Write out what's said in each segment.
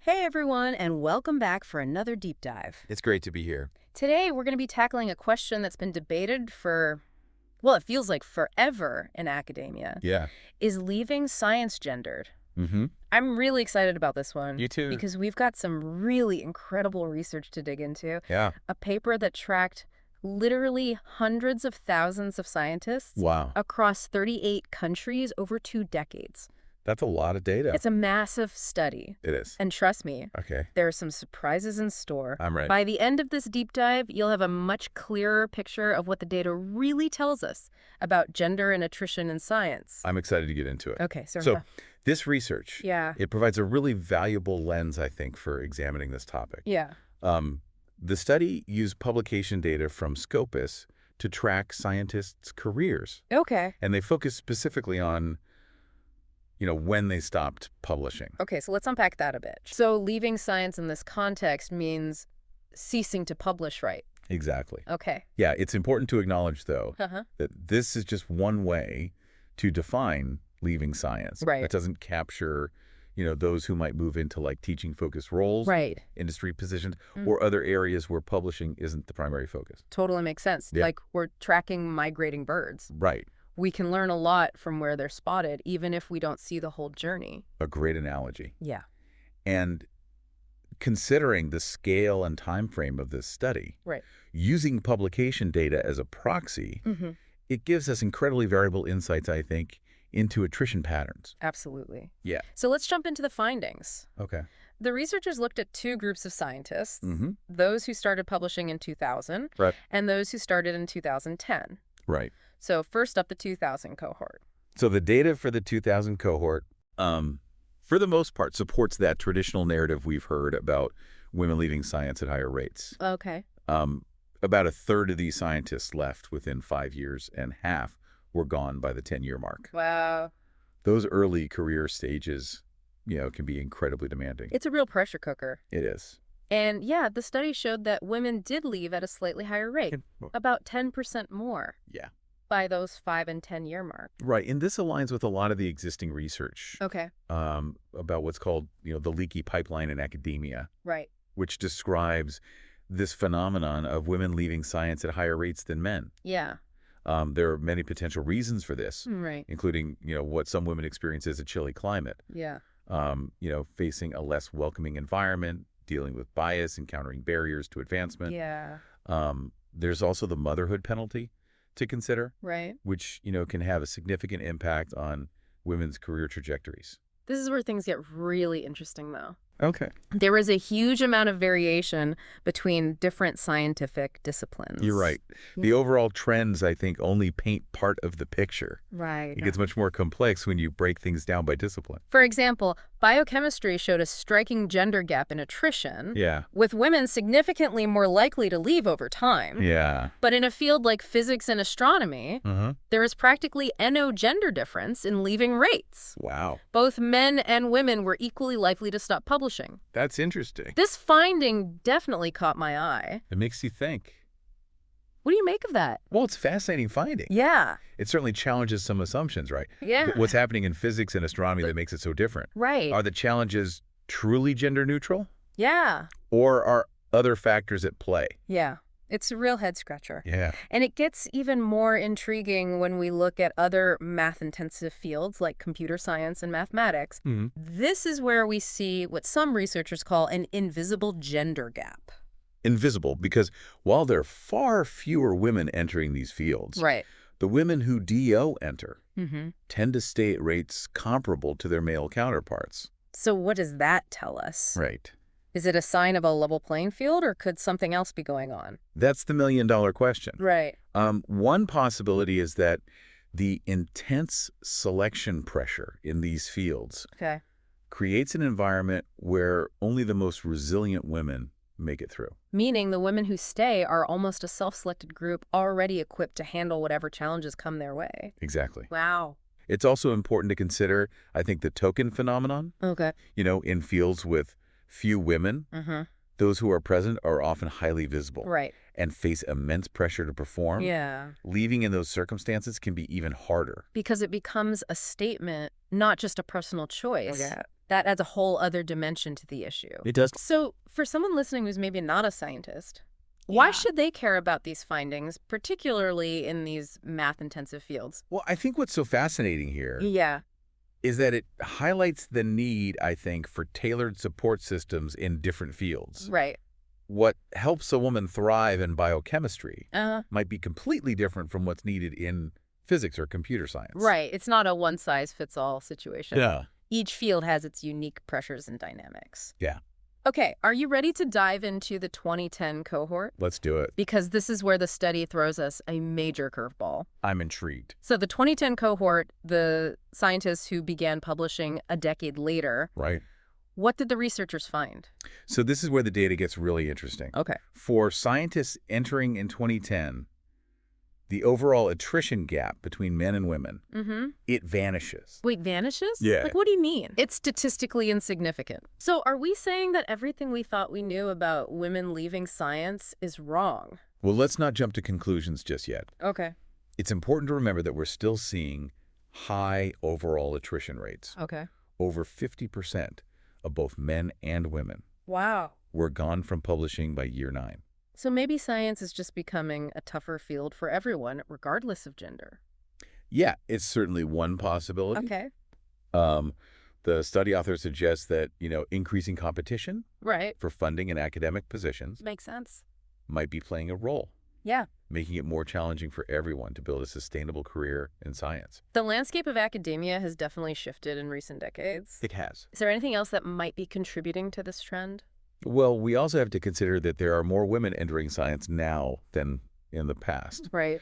Hey everyone, and welcome back for another deep dive. It's great to be here. Today we're going to be tackling a question that's been debated for, well, it feels like forever in academia. Yeah. Is leaving science gendered? Mm-hmm. I'm really excited about this one. You too. Because we've got some really incredible research to dig into. Yeah. A paper that tracked literally hundreds of thousands of scientists Wow. across 38 countries over 2 decades. That's a lot of data. It's a massive study. It is. And trust me, Okay. there are some surprises in store. I'm ready. By the end of this deep dive, you'll have a much clearer picture of what the data really tells us about gender and attrition in science. I'm excited to get into it. Okay, So this research, yeah. it provides a really valuable lens, I think, for examining this topic. Yeah. The study used publication data from Scopus to track scientists' careers. Okay. And they focused specifically on when they stopped publishing. Okay, so let's unpack that a bit. So leaving science in this context means ceasing to publish, right? Exactly. Okay. Yeah, it's important to acknowledge, though, Uh-huh. that this is just one way to define leaving science. Right. That doesn't capture, those who might move into like teaching-focused roles, Right. industry positions, or other areas where publishing isn't the primary focus. Totally makes sense. Yeah. Like we're tracking migrating birds. Right. We can learn a lot from where they're spotted, even if we don't see the whole journey. A great analogy. Yeah. And considering the scale and time frame of this study, Right. using publication data as a proxy, Mm-hmm. it gives us incredibly valuable insights, I think, into attrition patterns. Absolutely. Yeah. So let's jump into the findings. Okay. The researchers looked at 2 groups of scientists, Mm-hmm. those who started publishing in 2000 Right. and those who started in 2010. Right. So first up, the 2000 cohort. So the data for the 2000 cohort, for the most part, supports that traditional narrative we've heard about women leaving science at higher rates. Okay. About a third of these scientists left within 5 years, and half were gone by the 10-year mark. Wow. Those early career stages, can be incredibly demanding. It's a real pressure cooker. It is. And yeah, the study showed that women did leave at a slightly higher rate, about 10% more. Yeah. By those 5 and 10-year mark. Right, and this aligns with a lot of the existing research Okay. about what's called, the leaky pipeline in academia, Right. which describes this phenomenon of women leaving science at higher rates than men. Yeah. There are many potential reasons for this, Right. including, what some women experience as a chilly climate, Yeah. facing a less welcoming environment, dealing with bias, encountering barriers to advancement. Yeah. There's also the motherhood penalty to consider, Right. which, can have a significant impact on women's career trajectories. This is where things get really interesting, though. Okay. There is a huge amount of variation between different scientific disciplines. You're right. The overall trends, I think, only paint part of the picture. Right. It gets much more complex when you break things down by discipline. For example, biochemistry showed a striking gender gap in attrition, Yeah. with women significantly more likely to leave over time. Yeah. But in a field like physics and astronomy, there is practically no gender difference in leaving rates. Wow. Both men and women were equally likely to stop publishing. That's interesting. This finding definitely caught my eye. It makes you think. What do you make of that? Well, it's a fascinating finding. Yeah. It certainly challenges some assumptions, right? Yeah. What's happening in physics and astronomy that makes it so different? Right. Are the challenges truly gender neutral? Yeah. Or are other factors at play? Yeah. It's a real head scratcher. Yeah. And it gets even more intriguing when we look at other math-intensive fields like computer science and mathematics. This is where we see what some researchers call an invisible gender gap. Invisible, because while there are far fewer women entering these fields, Right. the women who DO enter tend to stay at rates comparable to their male counterparts. So what does that tell us? Right. Is it a sign of a level playing field, or could something else be going on? That's the million-dollar question. Right. One possibility is that the intense selection pressure in these fields Okay. creates an environment where only the most resilient women make it through. Meaning the women who stay are almost a self-selected group already equipped to handle whatever challenges come their way. Exactly. Wow. It's also important to consider, I think, the token phenomenon. Okay. In fields with few women, those who are present are often highly visible. Right. And face immense pressure to perform. Yeah. Leaving in those circumstances can be even harder. Because it becomes a statement, not just a personal choice. That adds a whole other dimension to the issue. It does. So for someone listening who's maybe not a scientist, why should they care about these findings, particularly in these math-intensive fields? Well, I think what's so fascinating here Yeah. is that it highlights the need, I think, for tailored support systems in different fields. Right. What helps a woman thrive in biochemistry Uh-huh. might be completely different from what's needed in physics or computer science. Right. It's not a one-size-fits-all situation. Yeah. Each field has its unique pressures and dynamics. Yeah. Okay, are you ready to dive into the 2010 cohort? Let's do it. Because this is where the study throws us a major curveball. I'm intrigued. So the 2010 cohort, the scientists who began publishing a decade later, Right. what did the researchers find? So this is where the data gets really interesting. Okay. For scientists entering in 2010, the overall attrition gap between men and women, it vanishes. Wait, vanishes? Yeah. Like, what do you mean? It's statistically insignificant. So are we saying that everything we thought we knew about women leaving science is wrong? Well, let's not jump to conclusions just yet. Okay. It's important to remember that we're still seeing high overall attrition rates. Okay. Over 50% of both men and women Wow. were gone from publishing by year 9. So maybe science is just becoming a tougher field for everyone, regardless of gender. Yeah, it's certainly one possibility. Okay. The study author suggests that, increasing competition Right. for funding in academic positions Makes sense. might be playing a role, Yeah. making it more challenging for everyone to build a sustainable career in science. The landscape of academia has definitely shifted in recent decades. It has. Is there anything else that might be contributing to this trend? Well, we also have to consider that there are more women entering science now than in the past. Right.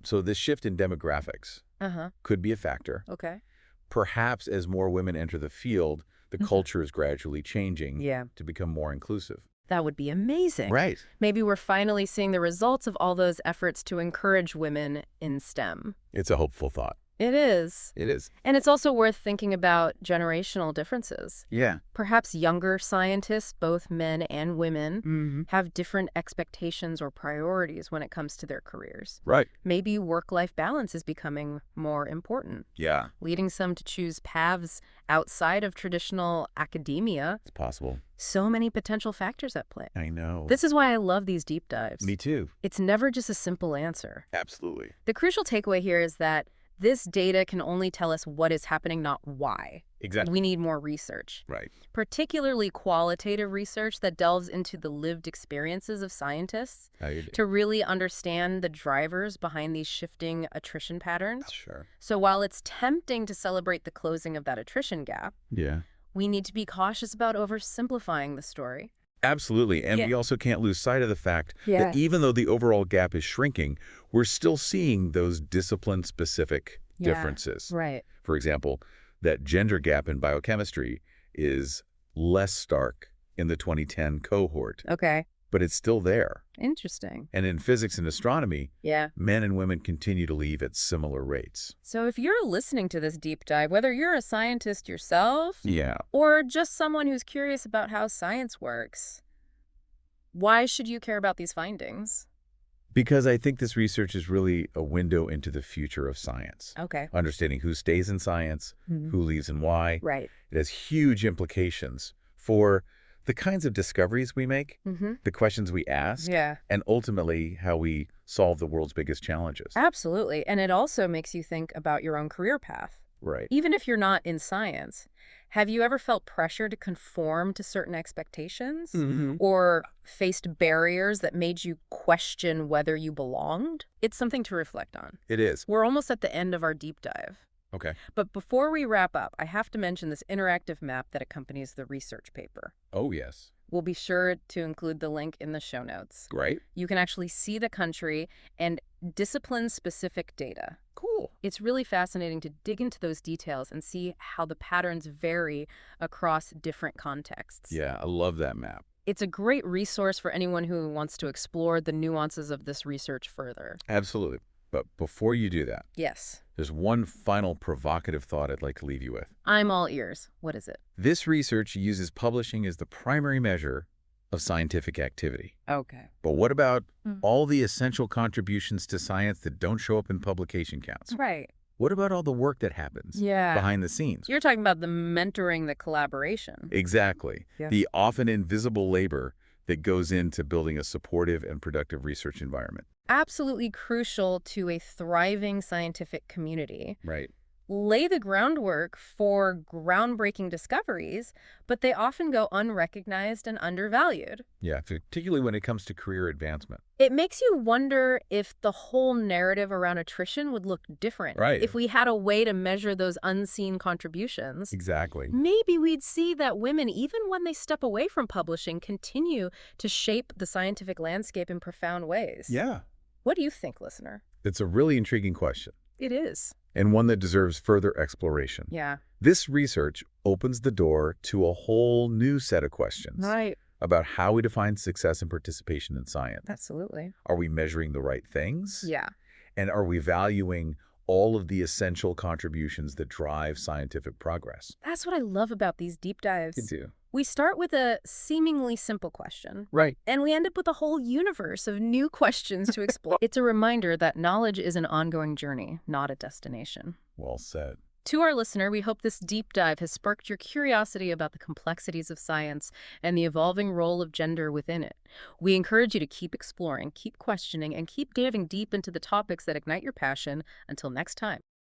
So this shift in demographics Uh-huh. could be a factor. Okay. Perhaps as more women enter the field, the culture is gradually changing Yeah. to become more inclusive. That would be amazing. Right. Maybe we're finally seeing the results of all those efforts to encourage women in STEM. It's a hopeful thought. It is. It is. And it's also worth thinking about generational differences. Yeah. Perhaps younger scientists, both men and women, have different expectations or priorities when it comes to their careers. Right. Maybe work-life balance is becoming more important, Yeah. leading some to choose paths outside of traditional academia. It's possible. So many potential factors at play. I know. This is why I love these deep dives. Me too. It's never just a simple answer. Absolutely. The crucial takeaway here is that this data can only tell us what is happening, not why. Exactly. We need more research, Right. particularly qualitative research that delves into the lived experiences of scientists How you do? to really understand the drivers behind these shifting attrition patterns. Sure. So while it's tempting to celebrate the closing of that attrition gap, Yeah. we need to be cautious about oversimplifying the story. Absolutely. And Yeah. we also can't lose sight of the fact Yeah. that even though the overall gap is shrinking, we're still seeing those discipline-specific differences. Right. For example, that gender gap in biochemistry is less stark in the 2010 cohort, Okay. but it's still there. Interesting. And in physics and astronomy, Yeah. men and women continue to leave at similar rates. So if you're listening to this deep dive, whether you're a scientist yourself Yeah. or just someone who's curious about how science works, why should you care about these findings? Because I think this research is really a window into the future of science. Okay. Understanding who stays in science, who leaves and why. Right. It has huge implications for the kinds of discoveries we make, the questions we ask, Yeah. and ultimately how we solve the world's biggest challenges. Absolutely. And it also makes you think about your own career path. Right. Even if you're not in science, have you ever felt pressure to conform to certain expectations or faced barriers that made you question whether you belonged? It's something to reflect on. It is. We're almost at the end of our deep dive. Okay. But before we wrap up, I have to mention this interactive map that accompanies the research paper. Oh, yes. We'll be sure to include the link in the show notes. Great. You can actually see the country and discipline-specific data. Cool. It's really fascinating to dig into those details and see how the patterns vary across different contexts. Yeah, I love that map. It's a great resource for anyone who wants to explore the nuances of this research further. Absolutely. But before you do that, Yes. there's one final provocative thought I'd like to leave you with. I'm all ears. What is it? This research uses publishing as the primary measure of scientific activity. Okay. But what about all the essential contributions to science that don't show up in publication counts? Right. What about all the work that happens Yeah. behind the scenes? You're talking about the mentoring, the collaboration. Exactly. Yeah. The often invisible labor that goes into building a supportive and productive research environment. Absolutely crucial to a thriving scientific community. Right. Lay the groundwork for groundbreaking discoveries, but they often go unrecognized and undervalued. Yeah, particularly when it comes to career advancement. It makes you wonder if the whole narrative around attrition would look different. Right. If we had a way to measure those unseen contributions. Exactly. Maybe we'd see that women, even when they step away from publishing, continue to shape the scientific landscape in profound ways. Yeah. What do you think, listener? It's a really intriguing question, It is. and one that deserves further exploration. Yeah. This research opens the door to a whole new set of questions Right. about how we define success and participation in science. Absolutely. Are we measuring the right things? Yeah. And are we valuing all of the essential contributions that drive scientific progress? That's what I love about these deep dives. You do. We start with a seemingly simple question. Right. And we end up with a whole universe of new questions to explore. It's a reminder that knowledge is an ongoing journey, not a destination. Well said. To our listener, we hope this deep dive has sparked your curiosity about the complexities of science and the evolving role of gender within it. We encourage you to keep exploring, keep questioning, and keep diving deep into the topics that ignite your passion. Until next time.